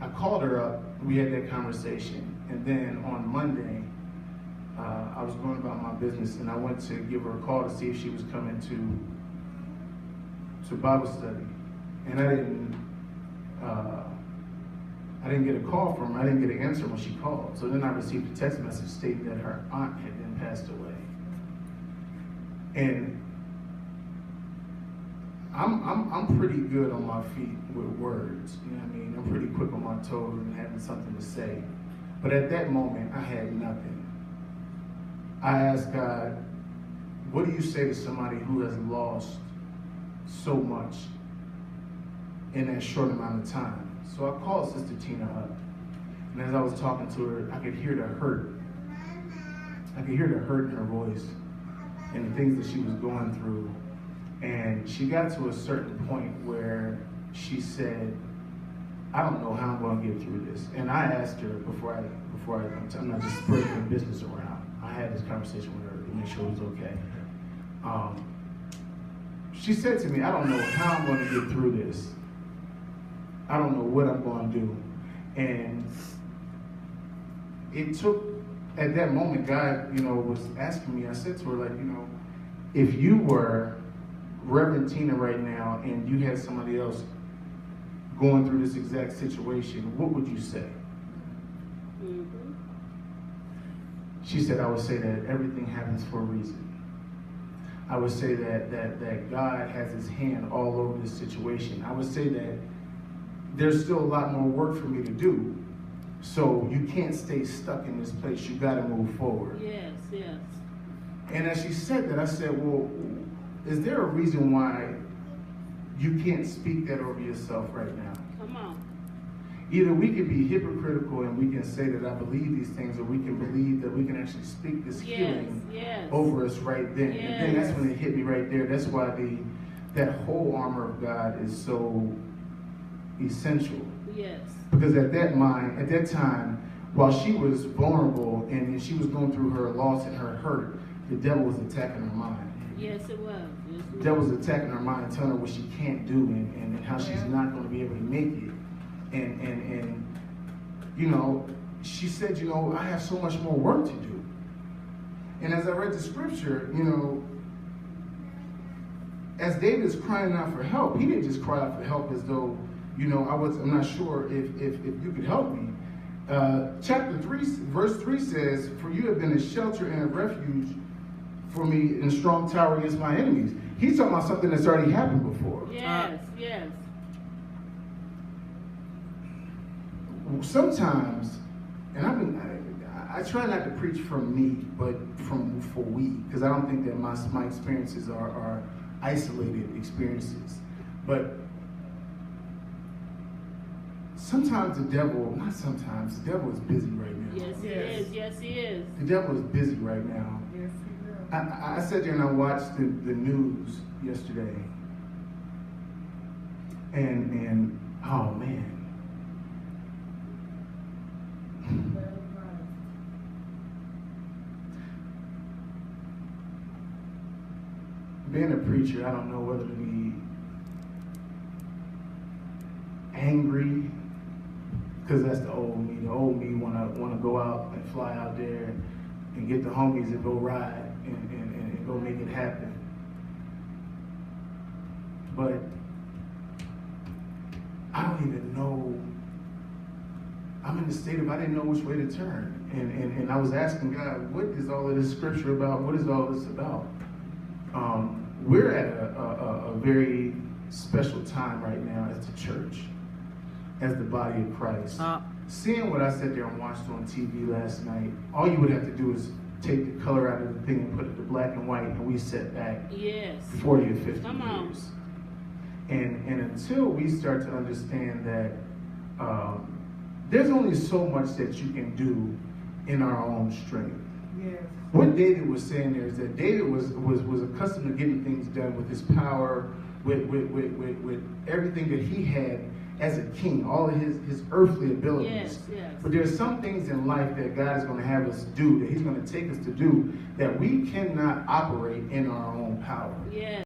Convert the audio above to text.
I called her up, we had that conversation, and then on Monday, I was going about my business, and I went to give her a call to see if she was coming to Bible study, and I didn't get a call from her. I didn't get an answer when she called. So then I received a text message stating that her aunt had then passed away, and I'm pretty good on my feet with words. You know what I mean? I'm pretty quick on my toes and having something to say. But at that moment, I had nothing. I asked God, what do you say to somebody who has lost so much in that short amount of time? So I called Sister Tina up. And as I was talking to her, I could hear the hurt. I could hear the hurt in her voice and the things that she was going through. And she got to a certain point where she said, I don't know how I'm going to get through this. And I asked her I'm not just spreading business around. I had this conversation with her to make sure it was okay. She said to me, I don't know how I'm going to get through this. I don't know what I'm going to do. And it took, at that moment, God, was asking me, I said to her, like, if you were Reverend Tina right now and you had somebody else going through this exact situation, what would you say? Mm-hmm. She said, I would say that everything happens for a reason. I would say that God has his hand all over this situation. I would say that there's still a lot more work for me to do. So you can't stay stuck in this place. You got to move forward. Yes, yes. And as she said that, I said, well, is there a reason why you can't speak that over yourself right now? Come on. Either we can be hypocritical and we can say that I believe these things, or we can believe that we can actually speak this healing over us right then. Yes. And then that's when it hit me right there. That's why that whole armor of God is so essential. Yes. Because at that time, while she was vulnerable and she was going through her loss and her hurt, the devil was attacking her mind. Yes, it was. The devil was attacking her mind, telling her what she can't do and how she's not going to be able to make it. And she said, I have so much more work to do. And as I read the scripture, as David is crying out for help, he didn't just cry out for help as though, I'm not sure if you could help me. Chapter 3, verse 3 says, for you have been a shelter and a refuge for me in a strong tower against my enemies. He's talking about something that's already happened before. Yes, yes. Sometimes, and I try not to preach from me, but for we, because I don't think that my experiences are isolated experiences. But sometimes the devil is busy right now. Yes, he is. Yes, he is. The devil is busy right now. Yes, he is. I sat there and I watched the news yesterday, and oh man. Being a preacher, I don't know whether to be angry, because that's the old me. The old me wanna go out and fly out there and get the homies and go ride and go make it happen. But I don't even know. I'm in the state of I didn't know which way to turn. And I was asking God, what is all of this scripture about? What is all this about? We're at a very special time right now as the church, as the body of Christ. Seeing what I sat there and watched on TV last night, all you would have to do is take the color out of the thing and put it to black and white, and we set back 40 or 50 years. And until we start to understand that there's only so much that you can do in our own strength. Yes. What David was saying there is that David was accustomed to getting things done with his power, with everything that he had as a king, all of his earthly abilities. Yes, yes. But there's some things in life that God is going to have us do, that he's going to take us to do, that we cannot operate in our own power. Yes.